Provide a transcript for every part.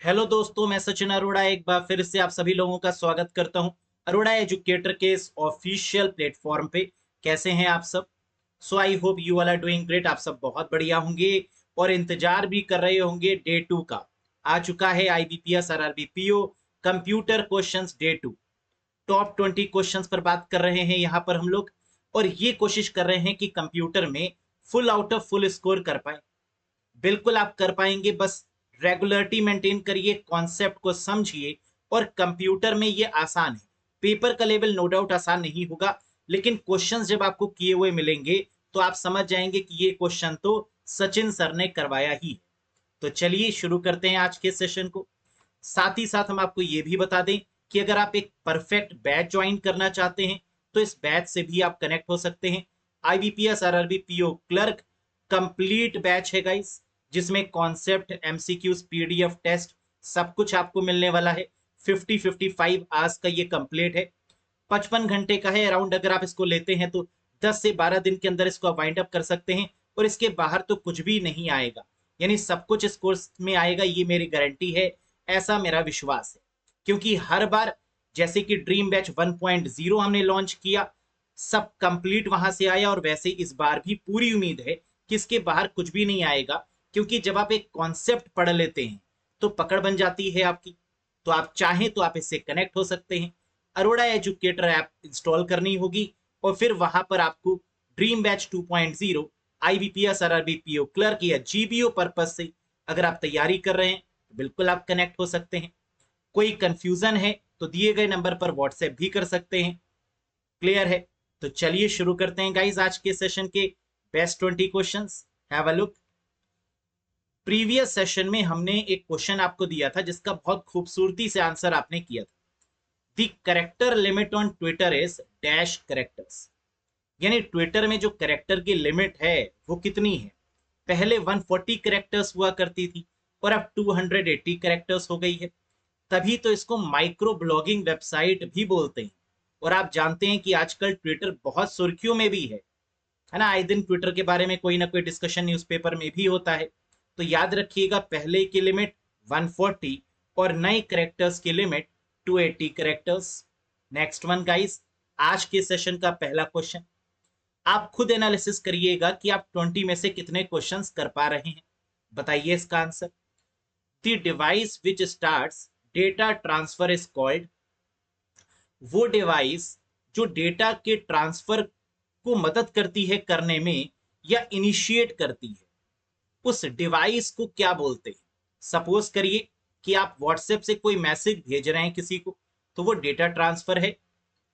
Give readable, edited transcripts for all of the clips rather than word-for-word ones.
Hello दोस्तों, मैं सचिन अरोड़ा एक बार फिर से आप सभी लोगों का स्वागत करता हूं अरोड़ा एजुकेटर के इस ऑफिशियल प्लेटफॉर्म पे। कैसे हैं आप सब? So I hope you all are doing great. आप सब बहुत बढ़िया होंगे और इंतजार भी कर रहे होंगे डे 2 का। आ चुका है IBPS RRB PO computer questions day 2। Top 20 questions पर बात कर रहे हैं यहाँ पर हम लोग, और ये कोशिश कर रहे हैं कि कंप्यूटर में full out of full score कर पाए। बिल्कुल आप कर पाएंगे, बस रेगुलरिटी मेंटेन करिए, कॉन्सेप्ट को समझिए। और कंप्यूटर में ये आसान है। पेपर का लेवल नो डाउट आसान नहीं होगा, लेकिन क्वेश्चंस जब आपको किए हुए मिलेंगे तो आप समझ जाएंगे कि ये क्वेश्चन तो सचिन सर ने करवाया ही है। तो चलिए शुरू करते हैं आज के सेशन को। साथ ही साथ हम आपको ये भी बता दें कि अगर आप एक परफेक्ट बैच ज्वाइन करना चाहते हैं तो इस बैच से भी आप कनेक्ट हो सकते हैं। IBPS RRB PO clerk complete batch है गाइस, जिसमें कॉन्सेप्ट, एमसीक्यूज, पीडीएफ टेस्ट सब कुछ आपको मिलने वाला है। 55 आवर्स का ये कंप्लीट है, 55 घंटे का है अराउंड। अगर आप इसको लेते हैं तो 10 से 12 दिन के अंदर इसको आप वाइंड अप कर सकते हैं, और इसके बाहर तो कुछ भी नहीं आएगा। यानी सब कुछ इस कोर्स में आएगा, ये मेरी गारंटी है, ऐसा मेरा विश्वास है। क्योंकि हर बार जैसे कि ड्रीम बैच 1.0 हमने लॉन्च किया, सब कंप्लीट वहां से आया, और वैसे इस बार भी पूरी उम्मीद है कि इसके बाहर कुछ भी नहीं आएगा। क्योंकि जब आप एक कॉन्सेप्ट पढ़ लेते हैं तो पकड़ बन जाती है आपकी। तो आप चाहें तो आप इससे कनेक्ट हो सकते हैं। अरोड़ा एजुकेटर ऐप इंस्टॉल करनी होगी, और फिर वहां पर आपको dream batch 2.0 IBPS RRB PO clerk या जीबीओ पर्पज से अगर आप तैयारी कर रहे हैं तो बिल्कुल आप कनेक्ट हो सकते हैं। कोई कंफ्यूजन है तो दिए गए नंबर पर व्हाट्सएप भी कर सकते हैं। क्लियर है? तो चलिए शुरू करते हैं गाइस आज के सेशन के best 20 questions. Have a look. Previous session में हमने एक क्वेश्चन आपको दिया था जिसका बहुत खूबसूरती से आंसर आपने किया था। The character limit on Twitter is dash characters. यानी ट्विटर में जो करेक्टर की लिमिट है वो कितनी है? पहले 140 करेक्टर्स हुआ करती थी, और अब 280 करेक्टर्स हो गई है। तभी तो इसको माइक्रो ब्लॉगिंग वेबसाइट भी बोलते हैं। और आप जानते हैं कि आजकल ट्विटर बहुत सुर्खियों में भी है ना। आए दिन ट्विटर के बारे में कोई ना कोई डिस्कशन न्यूज़पेपर में भी होता है। तो याद रखिएगा, पहले की लिमिट 140 और नए करेक्टर्स की limit 280 characters. Next one guys, आज के सेशन का पहला क्वेश्चन। आप खुद एनालिसिस करिएगा कि आप 20 में से कितने क्वेश्चंस कर पा रहे हैं। बताइए इसका answer. The device which starts data transfer is called. वो डिवाइस जो डेटा के ट्रांसफर को मदद करती है करने में, या इनिशिएट करती है, उस डिवाइस को क्या बोलते हैं? सपोज करिए कि आप व्हाट्सएप से कोई मैसेज भेज रहे हैं किसी को, तो वो डेटा ट्रांसफर है।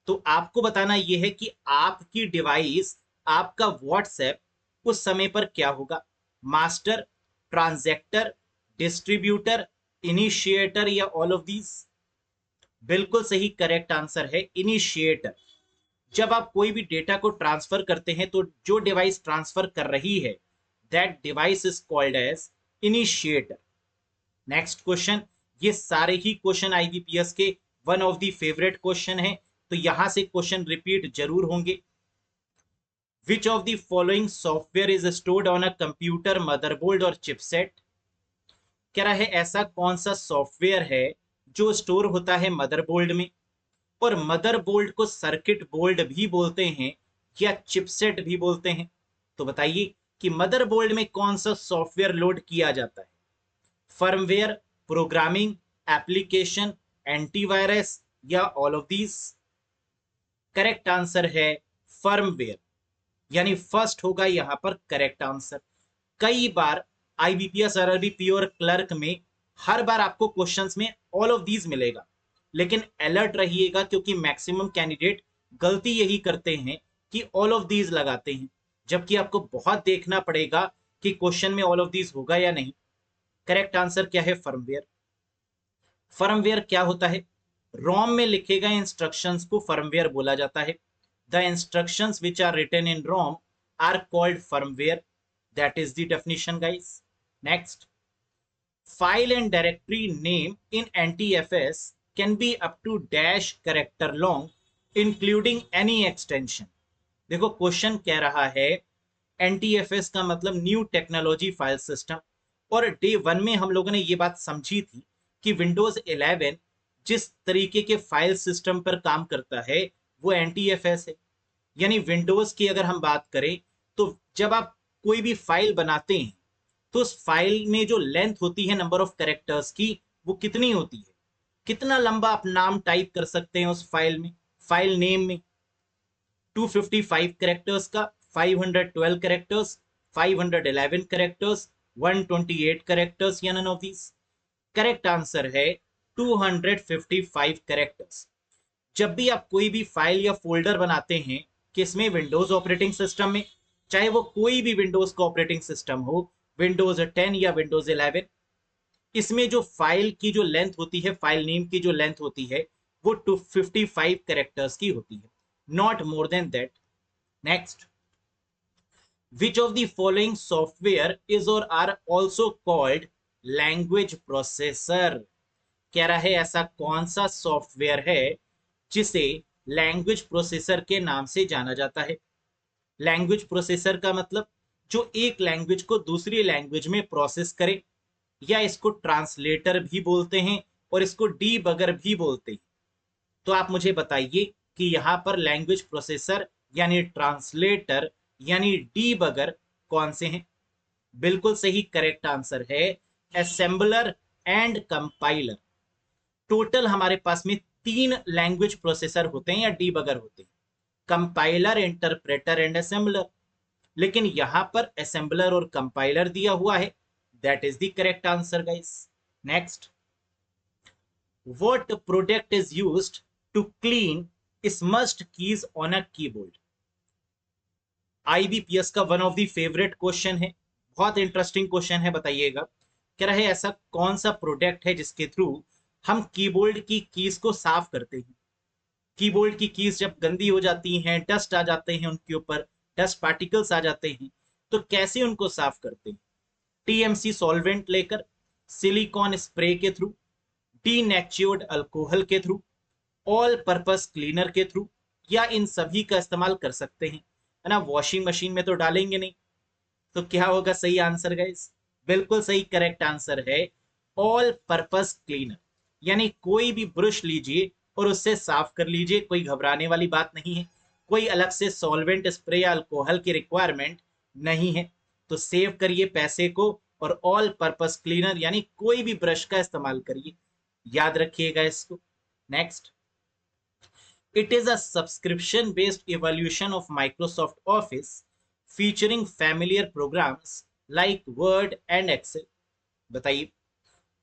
तो आपको बताना यह है कि आपकी डिवाइस, आपका व्हाट्सएप उस समय पर क्या होगा? मास्टर, ट्रांजैक्टर, डिस्ट्रीब्यूटर, इनिशिएटर, या ऑल ऑफ दीज? बिल्कुल सही करेक्ट आंसर है इनिशिएटर। जब आप कोई भी डेटा को ट्रांसफर करते हैं तो जो डिवाइस ट्रांसफर कर रही है, that device is called as initiator. Next question. ये सारे ही क्वेश्चन आईबीपीएस के one of the favourite question है, तो यहां से क्वेश्चन रिपीट जरूर होंगे। Which of the following software is stored on a computer motherboard और चिपसेट? कह रहा है ऐसा कौन सा सॉफ्टवेयर है जो स्टोर होता है मदरबोर्ड में, और मदरबोर्ड को सर्किट बोर्ड भी बोलते हैं या चिपसेट भी बोलते हैं। तो बताइए कि मदरबोर्ड में कौन सा सॉफ्टवेयर लोड किया जाता है? फर्मवेयर, प्रोग्रामिंग, एप्लीकेशन, एंटीवायरस, या all of these? Correct answer है फर्मवेयर, यानी फर्स्ट होगा यहां पर करेक्ट आंसर। कई बार आईबीपीएस आरआरबी प्योर क्लर्क में हर बार आपको क्वेश्चंस में ऑल ऑफ दीज मिलेगा, लेकिन अलर्ट रहिएगा क्योंकि मैक्सिमम कैंडिडेट गलती यही करते हैं कि ऑल ऑफ दीज लगाते हैं, जबकि आपको बहुत देखना पड़ेगा कि क्वेश्चन में ऑल ऑफ दीज होगा या नहीं। करेक्ट आंसर क्या है? फर्मवेयर। फर्मवेयर क्या होता है? रोम में लिखे गए इंस्ट्रक्शंस को फर्मवेयर बोला जाता है। The instructions which are written in ROM are called firmware. That is the definition guys. Next. File and directory name in NTFS can be up to dash character long, including any extension. देखो question कह रहा है NTFS का मतलब new technology file system, और day 1 में हम लोगों ने ये बात समझी थी कि विंडोज 11 जिस तरीके के फाइल सिस्टम पर काम करता है वो NTFS है। यानी विंडोज की अगर हम बात करें तो जब आप कोई भी फाइल बनाते हैं तो उस फाइल में जो लेंथ होती है नंबर ऑफ कैरेक्टर्स की, वो कितनी होती है, कितना लंबा आप नाम टाइप कर सकते हैं उस फाइल में, फाइल नेम में। 255 कैरेक्टर्स का, 512 कैरेक्टर्स, 511 कैरेक्टर्स, 128 कैरेक्टर्स, या none of these. Correct answer है 255 कैरेक्टर्स। जब भी आप कोई भी फाइल या फोल्डर बनाते हैं किसमें, विंडोज ऑपरेटिंग सिस्टम में, चाहे वो कोई भी विंडोज का ऑपरेटिंग सिस्टम हो, विंडोज 10 या विंडोज 11, इसमें जो फाइल की जो लेंथ होती है, फाइल नेम की जो लेंथ होती है, वो 255 कैरेक्टर्स की होती है, not more than that. Next, which of the following software is or are also called language processor. कह रहा है ऐसा कौन सा सॉफ्टवेयर है जिसे लैंग्वेज प्रोसेसर के नाम से जाना जाता है। लैंग्वेज प्रोसेसर का मतलब जो एक लैंग्वेज को दूसरी लैंग्वेज में प्रोसेस करे, या इसको ट्रांसलेटर भी बोलते हैं और इसको डीबगर भी बोलते हैं। तो आप मुझे बताइए कि यहां पर लैंग्वेज प्रोसेसर यानी ट्रांसलेटर यानी डीबगर कौन से हैं। बिल्कुल सही, करेक्ट आंसर है असेंबलर एंड कंपाइलर। टोटल हमारे पास में 3 लैंग्वेज प्रोसेसर होते हैं या डीबगर होते हैं, कंपाइलर, इंटरप्रेटर एंड असेंबलर। लेकिन यहां पर असेंबलर और कंपाइलर दिया हुआ है, that is the correct answer guys. Next, what product is used to clean smudged keys on a keyboard. IBPS का one of the favourite question है, बहुत इंटरेस्टिंग क्वेश्चन है, बताइएगा। कह रहा है ऐसा कौन सा प्रोडक्ट है जिसके थ्रू हम कीबोर्ड की कीज को साफ करते हैं। कीबोर्ड की कीज जब गंदी हो जाती हैं, डस्ट आ जाते हैं उनके ऊपर, डस्ट पार्टिकल्स आ जाते हैं, तो कैसे उनको साफ करते हैं। TMC सॉल्वेंट लेकर, सिलिकॉन स्प्रे के थ्रू, डीनेचुर्ड अल्कोहल के थ्रू, ऑल पर्पस क्लीनर के थ्रू, या इन सभी का इस्तेमाल कर सकते हैं, है ना। वॉशिंग मशीन में तो डालेंगे नहीं, तो क्या होगा सही आंसर गाइस। बिल्कुल सही, करेक्ट आंसर है ऑल पर्पस क्लीनर। यानी कोई भी ब्रश लीजिए और उससे साफ कर लीजिए, कोई घबराने वाली बात नहीं है, कोई अलग से सॉल्वेंट स्प्रे या अल्कोहल की रिक्वायरमेंट नहीं है। तो सेव करिए पैसे को और ऑल पर्पस क्लीनर यानी कोई भी ब्रश का इस्तेमाल करिए, याद रखिएगा इसको। Next, it is a subscription based evolution of Microsoft Office featuring familiar programs like Word and Excel. बताइए,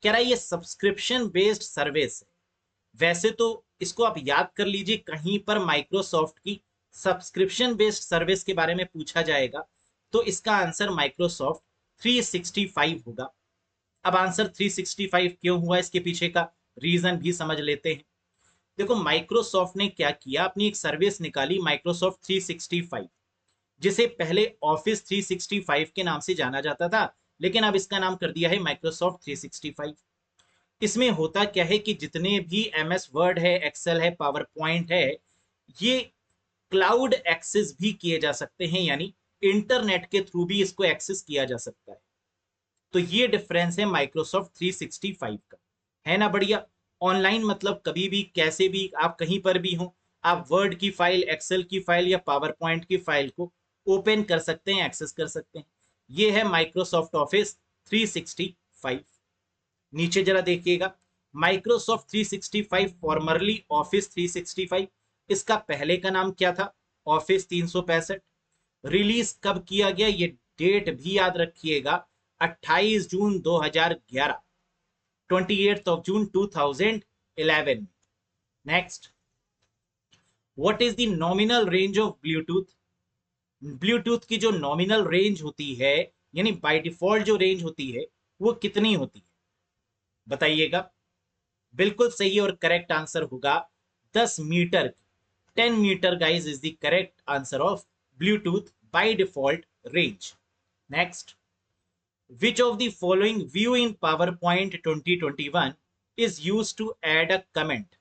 कह रहा है ये सब्सक्रिप्शन बेस्ड सर्विस है। वैसे तो इसको आप याद कर लीजिए, कहीं पर माइक्रोसॉफ्ट की सब्सक्रिप्शन बेस्ड सर्विस के बारे में पूछा जाएगा तो इसका आंसर माइक्रोसॉफ्ट 365 होगा। अब आंसर 365 क्यों हुआ, इसके पीछे का रीजन भी समझ लेते हैं। देखो, माइक्रोसॉफ्ट ने क्या किया, अपनी एक सर्विस निकाली माइक्रोसॉफ्ट 365, जिसे पहले ऑफिस 365 के नाम से जाना जाता था, लेकिन अब इसका नाम कर दिया है माइक्रोसॉफ्ट 365। इसमें होता क्या है कि जितने भी MS वर्ड है, एक्सेल है, पावर पॉइंट है, ये क्लाउड एक्सेस भी किए जा सकते हैं, यानी इंटरनेट के थ्रू भी इसको एक्सेस किया जा सकता है। तो ये डिफरेंस है माइक्रोसॉफ्ट 365 का, है ना बढ़िया। ऑनलाइन मतलब कभी भी कैसे भी आप कहीं पर भी हो, आप वर्ड की फाइल, एक्सेल की फाइल या पावर पॉइंट की फाइल को ओपन कर सकते हैं, एक्सेस कर सकते हैं। ये है माइक्रोसॉफ्ट ऑफिस 365। नीचे जरा देखिएगा, माइक्रोसॉफ्ट 365 फॉर्मरली ऑफिस 365, इसका पहले का नाम क्या था, ऑफिस 365। रिलीज कब किया गया, ये डेट भी याद रखिएगा, 28 जून 2011, 28 of June 2011। Next, what is the nominal range of Bluetooth. Bluetooth की जो नॉमिनल रेंज होती है, यानी बाय डिफॉल्ट जो रेंज होती है, वो कितनी होती है, बताइएगा। बिल्कुल सही और करेक्ट आंसर होगा 10 metre. 10 metre guys is the correct answer of Bluetooth by default range. Next, which of the following view in PowerPoint 2021 is used to add a comment।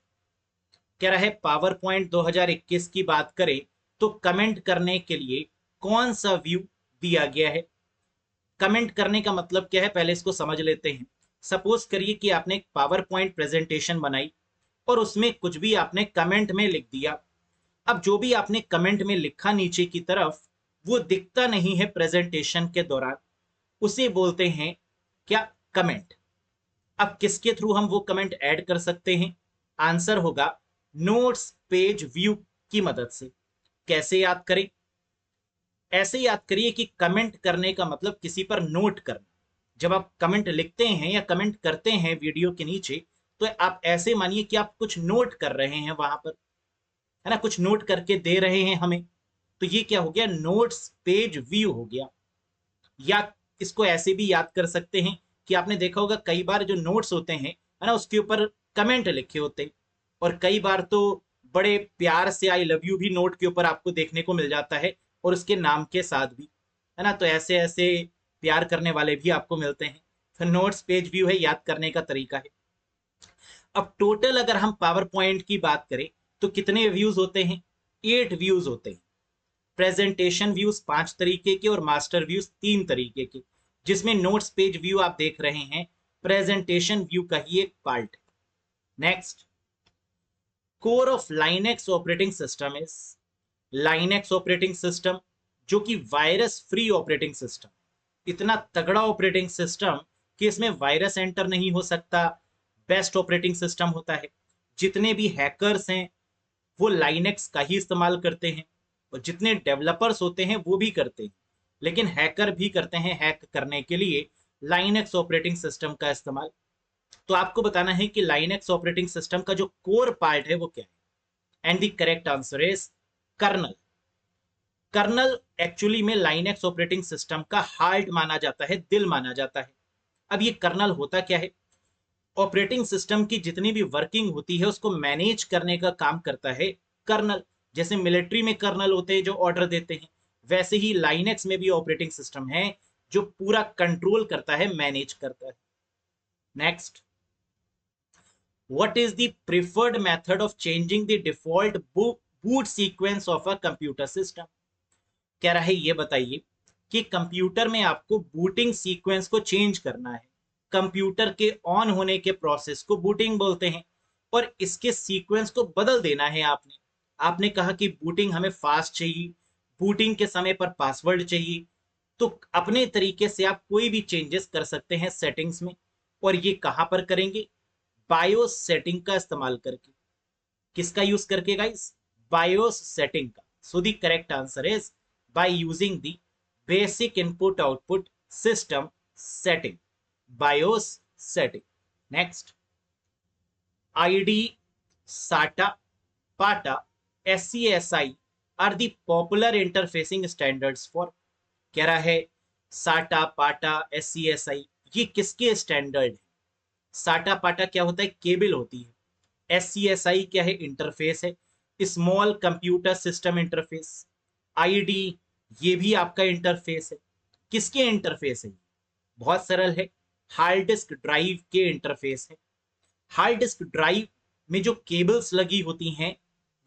कह रहा है पावर पॉइंट 2021 की बात करें तो कमेंट करने के लिए कौन सा व्यू दिया गया है। कमेंट करने का मतलब क्या है, पहले इसको समझ लेते हैं। सपोज करिए कि आपने एक पावर पॉइंट प्रेजेंटेशन बनाई और उसमें कुछ भी आपने कमेंट में लिख दिया। अब जो भी आपने कमेंट में लिखा नीचे की तरफ वो दिखता नहीं है प्रेजेंटेशन के दौरान, उसे बोलते हैं क्या? कमेंट। अब किसके थ्रू हम वो कमेंट ऐड कर सकते हैं? आंसर होगा नोट्स पेज व्यू की मदद से। कैसे याद करें? ऐसे याद करिए कि कमेंट करने का मतलब किसी पर नोट करना। जब आप कमेंट लिखते हैं या कमेंट करते हैं वीडियो के नीचे, तो आप ऐसे मानिए कि आप कुछ नोट कर रहे हैं वहां पर, है ना, कुछ नोट करके दे रहे हैं हमें। तो ये क्या हो गया? नोट्स पेज व्यू हो गया। या इसको ऐसे भी याद कर सकते हैं कि आपने देखा होगा कई बार जो नोट्स होते हैं, है ना, उसके ऊपर कमेंट लिखे होते हैं। और कई बार तो बड़े प्यार से आई लव यू भी नोट के ऊपर आपको देखने को मिल जाता है, और उसके नाम के साथ भी, है ना। तो ऐसे ऐसे प्यार करने वाले भी आपको मिलते हैं। फिर नोट्स पेज व्यू है, याद करने का तरीका है। अब टोटल अगर हम पावर पॉइंट की बात करें तो कितने व्यूज होते हैं? 8 व्यूज होते हैं। प्रेजेंटेशन व्यूज 5 तरीके के और मास्टर व्यूज 3 तरीके के, जिसमें नोट्स पेज व्यू आप देख रहे हैं प्रेजेंटेशन व्यू का ही एक पार्ट है। Next, core of Linux operating system is, Linux operating system जो कि वायरस फ्री ऑपरेटिंग सिस्टम, इतना तगड़ा ऑपरेटिंग सिस्टम कि इसमें वायरस एंटर नहीं हो सकता, बेस्ट ऑपरेटिंग सिस्टम होता है। जितने भी हैकर्स हैं वो लाइनेक्स का ही इस्तेमाल करते हैं, और जितने डेवलपर्स होते हैं वो भी करते हैं, लेकिन हैकर भी करते हैं हैक करने के लिए लाइनेक्स ऑपरेटिंग सिस्टम का इस्तेमाल। तो आपको बताना है कि लाइनेक्स ऑपरेटिंग सिस्टम का जो कोर पार्ट है वो क्या है। And the correct answer is kernel. Kernel actually में लाइनेक्स ऑपरेटिंग सिस्टम का हार्ट माना जाता है, दिल माना जाता है। अब ये कर्नल होता क्या है? ऑपरेटिंग सिस्टम की जितनी भी वर्किंग होती है उसको मैनेज करने का काम करता है कर्नल। जैसे मिलिट्री में कर्नल होते हैं जो ऑर्डर देते हैं, वैसे ही लाइनेक्स में भी ऑपरेटिंग सिस्टम है जो पूरा कंट्रोल करता है, मैनेज करता है। Next, what is the preferred method of changing the default boot sequence of a computer system? कह रहा है ये बताइए कि कंप्यूटर में आपको बूटिंग सीक्वेंस को चेंज करना है। कंप्यूटर के ऑन होने के प्रोसेस को बूटिंग बोलते हैं, और इसके सीक्वेंस को बदल देना है आपने। आपने कहा कि बूटिंग हमें फास्ट चाहिए, बूटिंग के समय पर पासवर्ड चाहिए, तो अपने तरीके से आप कोई भी चेंजेस कर सकते हैं सेटिंग्स में। और ये कहां पर करेंगे? बायोस सेटिंग का इस्तेमाल करके। किसका यूज करके गाइस? बायोस सेटिंग का। So the correct answer is by using the basic input output system setting, BIOS setting. Next, ID, SATA, PATA, SCSI are the popular interfacing standards for. कह रहा है साटा, पाटा, एससीएसआई ये किसके standard है? साटा पाटा क्या होता है? केबल होती है। एससीएसआई क्या है? इंटरफेस है, small computer system interface. ID ये भी आपका इंटरफेस है। किसके इंटरफेस है? बहुत सरल है, हार्ड डिस्क ड्राइव के इंटरफेस है। हार्ड डिस्क ड्राइव में जो केबल्स लगी होती हैं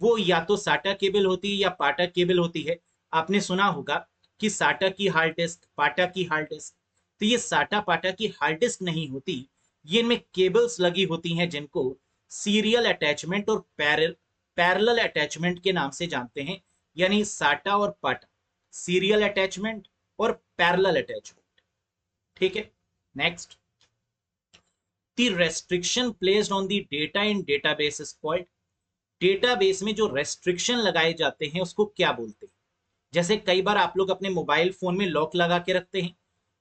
वो या तो साटा केबल होती है या पाटा केबल होती है। आपने सुना होगा कि साटा की हार्ड डिस्क, पाटा की हार्ड डिस्क। तो ये साटा पाटा की हार्ड डिस्क नहीं होती, ये इनमें केबल्स लगी होती हैं जिनको सीरियल अटैचमेंट और पैरेलल अटैचमेंट के नाम से जानते हैं। यानी साटा और पाटा, सीरियल अटैचमेंट और पैरेलल अटैचमेंट। ठीक है। Next, the restriction placed on the data in database is called. Database में जो रेस्ट्रिक्शन लगाए जाते हैं उसको क्या बोलते हैं? जैसे कई बार आप लोग अपने मोबाइल फोन में लॉक लगा के रखते हैं,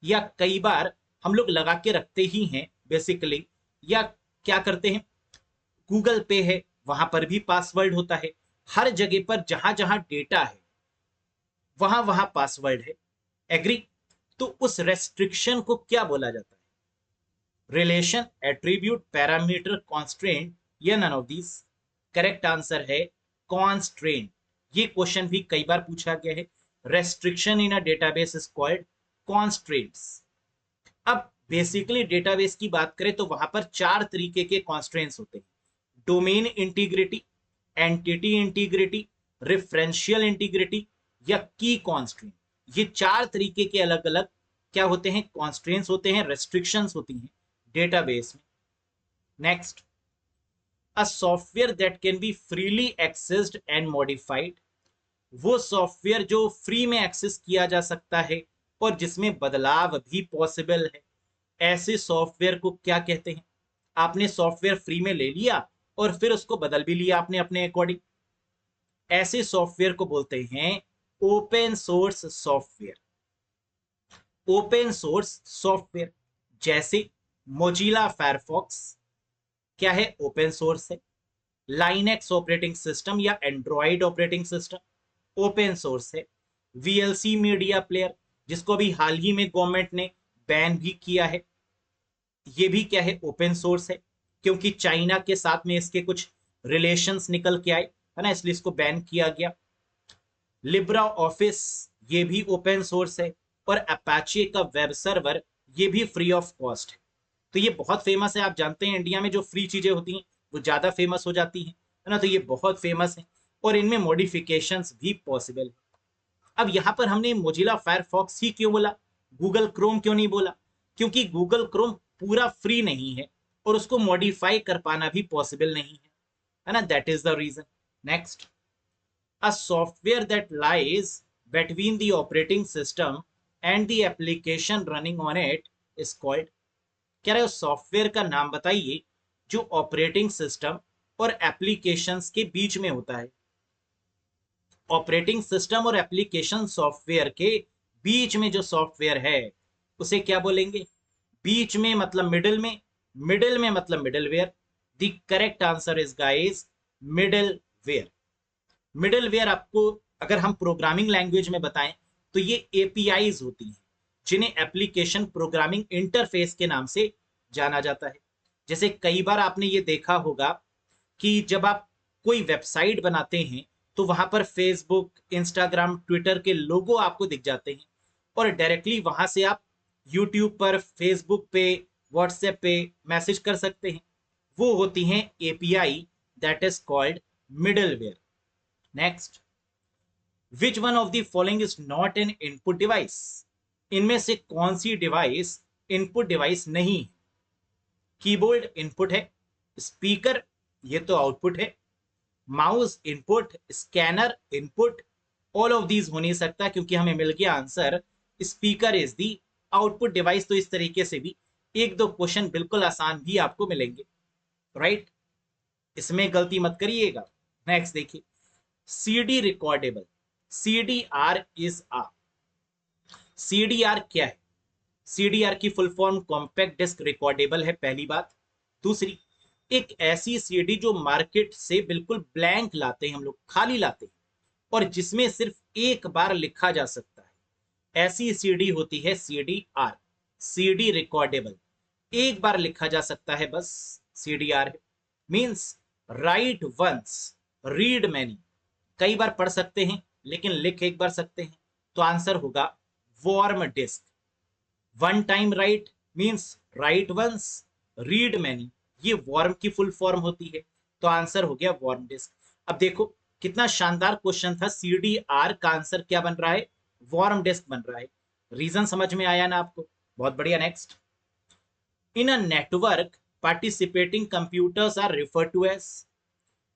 या कई बार हम लोग लगा के रखते ही हैं बेसिकली, या क्या करते हैं, गूगल पे है वहां पर भी पासवर्ड होता है। हर जगह पर जहां जहां डेटा है वहां वहां पासवर्ड है। एग्री? तो उस रेस्ट्रिक्शन को क्या बोला जाता है? रिलेशन, एट्रीब्यूट, पैरामीटर, कॉन्स्ट्रेंट, या none of these? Correct answer है कॉन्स्ट्रेंट। ये क्वेश्चन भी कई बार पूछा गया है। Restriction in a database is called constraints. अब बेसिकली डेटाबेस की बात करें तो वहां पर 4 तरीके के कॉन्स्ट्रेंट्स होते हैं। Domain integrity, entity integrity, referential integrity, या की कॉन्स्ट्रेंट। ये 4 तरीके के अलग अलग क्या होते हैं? कॉन्स्ट्रेंट्स होते हैं, रेस्ट्रिक्शंस होती हैं डेटाबेस में। Next, a software that can be freely accessed and modified, वो सॉफ्टवेयर जो फ्री में एक्सेस किया जा सकता है और जिसमें बदलाव भी पॉसिबल है, ऐसे सॉफ्टवेयर को क्या कहते हैं? आपने सॉफ्टवेयर फ्री में ले लिया और फिर उसको बदल भी लिया आपने अपने अकॉर्डिंग, ऐसे सॉफ्टवेयर को बोलते हैं open source software. Open source software जैसे मोजिला फायरफॉक्स क्या है? ओपन सोर्स है। लाइनेक्स ऑपरेटिंग सिस्टम या Android operating system open source है। वीएलसी मीडिया प्लेयर जिसको अभी हाल ही में गवर्नमेंट ने बैन भी किया है, ये भी क्या है? ओपन सोर्स है, क्योंकि चाइना के साथ में इसके कुछ रिलेशंस निकल के आए, है ना, इसलिए इसको बैन किया गया। लिब्रा ऑफिस ये भी ओपन सोर्स है, और अपाचे का वेब सर्वर ये भी फ्री ऑफ कॉस्ट है। तो ये बहुत फेमस है। आप जानते हैं इंडिया में जो फ्री चीजें होती हैं वो ज्यादा फेमस हो जाती हैं, है ना, तो ये बहुत फेमस है और इनमें मॉडिफिकेशंस भी पॉसिबल है। अब यहाँ पर हमने मोजिला फायरफॉक्स ही क्यों बोला, गूगल क्रोम क्यों नहीं बोला? क्योंकि गूगल क्रोम पूरा फ्री नहीं है और उसको मॉडिफाई कर पाना भी पॉसिबल नहीं है ना, that is the reason. Next, a software that lies between the operating system and the application running on it is called, कह रहे हो सॉफ्टवेयर का नाम बताइए जो ऑपरेटिंग सिस्टम और एप्लीकेशंस के बीच में होता है। ऑपरेटिंग सिस्टम और एप्लीकेशन सॉफ्टवेयर के बीच में जो सॉफ्टवेयर है उसे क्या बोलेंगे? बीच में मतलब मिडिल में, मिडिल में मतलब middleware. The correct answer is guys middleware. Middleware आपको अगर हम प्रोग्रामिंग लैंग्वेज में बताएं तो ये एपीआईज होती हैं, जिन्हें एप्लीकेशन प्रोग्रामिंग इंटरफेस के नाम से जाना जाता है। जैसे कई बार आपने ये देखा होगा कि जब आप कोई वेबसाइट बनाते हैं तो वहां पर फेसबुक, इंस्टाग्राम, ट्विटर के लोगो आपको दिख जाते हैं और डायरेक्टली वहां से आप यूट्यूब पर, फेसबुक पे, व्हाट्सएप पे मैसेज कर सकते हैं। वो होती हैं API, that is called middleware. Next, which one of the following is not an input device, इनमें से कौन सी डिवाइस इनपुट डिवाइस नहीं है? कीबोर्ड इनपुट है, स्पीकर ये तो आउटपुट है, mouse input, scanner input, all of these हो नहीं सकता क्योंकि हमें मिल गया answer speaker is the output device. तो इस तरीके से भी एक दो क्वेश्चन बिल्कुल आसान भी आपको मिलेंगे, राइट, इसमें गलती मत करिएगा। नेक्स्ट देखिए, CD recordable, CDR is ah, CDR क्या है? सीडीआर की full form compact disc recordable है, पहली बात। दूसरी, एक ऐसी सीडी जो मार्केट से बिल्कुल ब्लैंक लाते हैं हम लोग, खाली लाते हैं, और जिसमें सिर्फ एक बार लिखा जा सकता है, ऐसी सीडी होती है सीडीआर, सीडी रिकॉर्डेबल, एक बार लिखा जा सकता है बस, सीडीआर है। Means write once read many, कई बार पढ़ सकते हैं लेकिन लिख एक बार सकते हैं, तो आंसर होगा WORM disc. One time write means write once, read many ये वार्म की फुल फॉर्म होती है, तो आंसर हो गया वार्म डिस्क। अब देखो कितना शानदार क्वेश्चन था, सीडीआर का आंसर क्या बन रहा है? वार्म डिस्क बन रहा है। रीजन समझ में आया ना आपको? बहुत बढ़िया। Next, in a network participating computers are refer to as,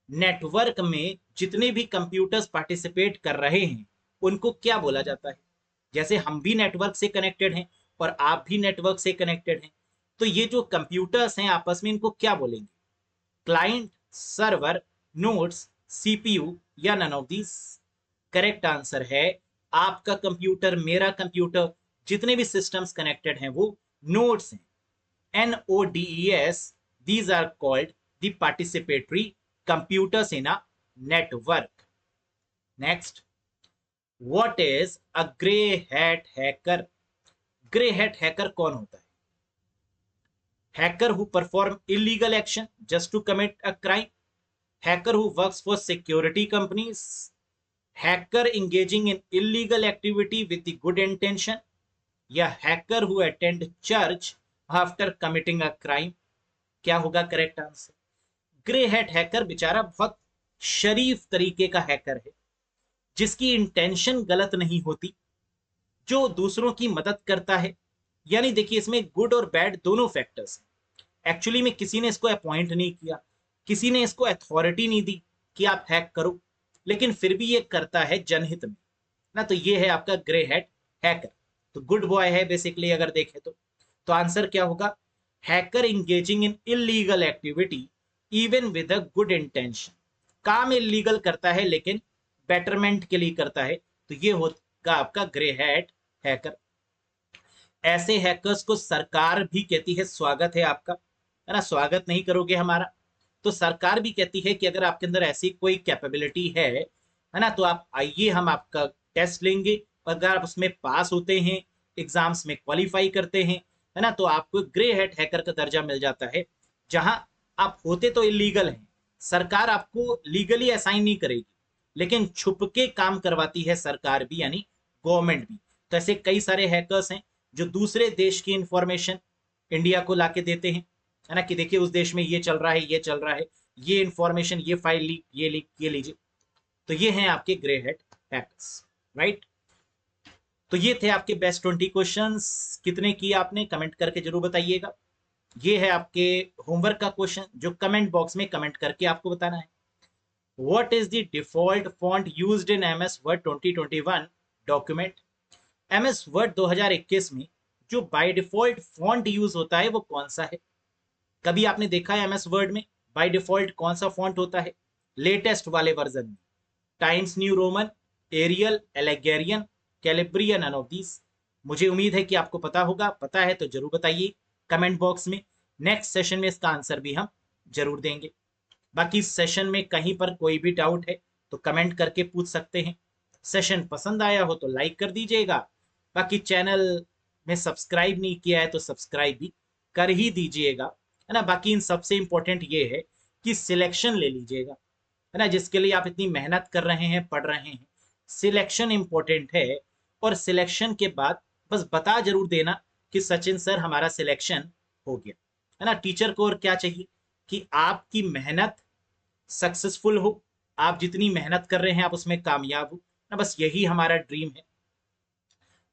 network में जितने भी कंप्यूटर्स पार्टिसिपेट कर रहे हैं उनको क्या बोला जाता है? जैसे हम भी नेटवर्क से कनेक्टेड हैं और आप भी नेटवर्क से कनेक्टेड हैं, तो ये जो कंप्यूटर्स हैं आपस में इनको क्या बोलेंगे? क्लाइंट, सर्वर, नोड्स, सीपीयू या none of these? Correct answer है आपका कंप्यूटर, मेरा कंप्यूटर, जितने भी सिस्टम्स कनेक्टेड हैं वो नोड्स हैं, NODES, these are called the participatory computers in a network. Next, what is a grey hat hacker? Grey hat hacker कौन होता है? Hacker who perform illegal action just to commit a crime, hacker who works for security companies, hacker engaging in illegal activity with the good intention, या hacker who attend church after committing a crime? क्या होगा correct answer? Grey hat hacker बेचारा बहुत शरीफ तरीके का hacker है, जिसकी intention गलत नहीं होती, जो दूसरों की मदद करता है। यानी देखिए इसमें गुड और बैड दोनों फैक्टर्स हैं। एक्चुअली में किसी ने इसको अपॉइंट नहीं किया, किसी ने इसको अथॉरिटी नहीं दी कि आप हैक करो, लेकिन फिर भी ये करता है जनहित में ना। तो ये है आपका ग्रे हैट हैकर। तो गुड बॉय है बेसिकली अगर देखें तो आंसर क्या होगा? Hacker engaging in illegal activity even with a good intention. काम इलीगल करता है लेकिन बेटरमेंट के लिए करता है, तो ये होगा आपका ग्रे हैट हैकर। ऐसे हैकर्स को सरकार भी कहती है स्वागत है आपका, है ना। स्वागत नहीं करोगे हमारा तो सरकार भी कहती है कि अगर आपके अंदर ऐसी कोई कैपेबिलिटी है ना, तो आप आइए, हम आपका टेस्ट लेंगे। अगर आप उसमें पास होते हैं, एग्जाम्स में क्वालिफाई करते हैं, है ना, तो आपको ग्रे हैट हैकर का दर्जा मिल जाता है। जहां आप होते तो इलीगल हैं, सरकार आपको लीगली असाइन नहीं करेगी, लेकिन छुप के काम करवाती है सरकार भी, यानी गवर्नमेंट भी। तो ऐसे कई सारे हैकर्स हैं जो दूसरे देश की इंफॉर्मेशन इंडिया को लाके देते हैं, है ना, कि देखिए उस देश में ये चल रहा है, ये चल रहा है, ये इंफॉर्मेशन, ये फाइल लीक, ये लीक, ये लीजिए। तो ये हैं आपके ग्रे हेड हैकर्स, राइट। तो ये थे आपके बेस्ट 20 क्वेश्चंस। कितने किए आपने कमेंट करके जरूर बताइएगा। ये है आपके होमवर्क का क्वेश्चन जो कमेंट बॉक्स में कमेंट करके आपको बताना है। What is the default font used in MS word 2021 document? MS word 2021 में जो बाय डिफॉल्ट फॉन्ट यूज होता है वो कौन सा है? कभी आपने देखा है एमएस वर्ड में बाय डिफॉल्ट कौन सा फॉन्ट होता है? लेटेस्ट वाले वर्जन में Times New Roman, Arial, Algerian, Calibri, none of these. मुझे उम्मीद है कि आपको पता होगा। पता है तो जरूर बताइए कमेंट बॉक्स में। नेक्स्ट सेशन में इसका आंसर भी हम जरूर देंगे। बाकी सेशन में कहीं पर कोई भी डाउट है तो कमेंट करके पूछ सकते हैं। सेशन पसंद आया हो तो लाइक कर दीजिएगा। बाकी चैनल में सब्सक्राइब नहीं किया है तो सब्सक्राइब भी कर ही दीजिएगा, है ना। बाकी इन सबसे इंपॉर्टेंट ये है कि सिलेक्शन ले लीजिएगा, है ना, जिसके लिए आप इतनी मेहनत कर रहे हैं, पढ़ रहे हैं। सिलेक्शन इंपॉर्टेंट है, और सिलेक्शन के बाद बस बता जरूर देना कि सचिन सर हमारा सिलेक्शन हो गया, है ना। टीचर को और क्या चाहिए कि आपकी मेहनत सक्सेसफुल हो, आप जितनी मेहनत कर रहे हैं आप उसमें कामयाब हो ना। बस यही हमारा ड्रीम है।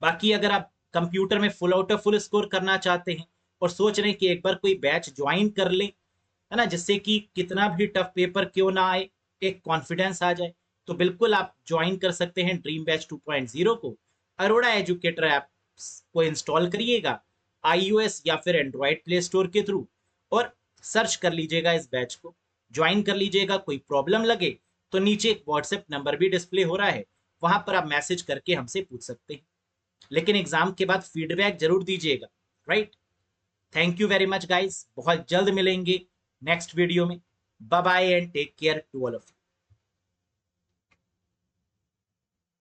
बाकी अगर आप कंप्यूटर में full out of full score करना चाहते हैं और सोच रहे हैं कि एक बार कोई बैच ज्वाइन कर ले, है ना, जिससे कि कितना भी टफ पेपर क्यों ना आए एक कॉन्फिडेंस आ जाए, तो बिल्कुल आप ज्वाइन कर सकते हैं ड्रीम बैच 2.0 को। अरोड़ा एजुकेटर ऐप को इंस्टॉल करिएगा iOS या फिर एंड्रॉयड प्ले स्टोर के थ्रू, और सर्च कर लीजिएगा इस बैच को, ज्वाइन कर लीजिएगा। कोई प्रॉब्लम लगे तो नीचे एक व्हाट्सएप नंबर भी डिस्प्ले हो रहा है, वहां पर आप मैसेज करके हमसे पूछ सकते हैं। लेकिन एग्जाम के बाद फीडबैक जरूर दीजिएगा, right. Thank you very much guys, बहुत जल्द मिलेंगे नेक्स्ट वीडियो में। Bye bye and take care to all of you.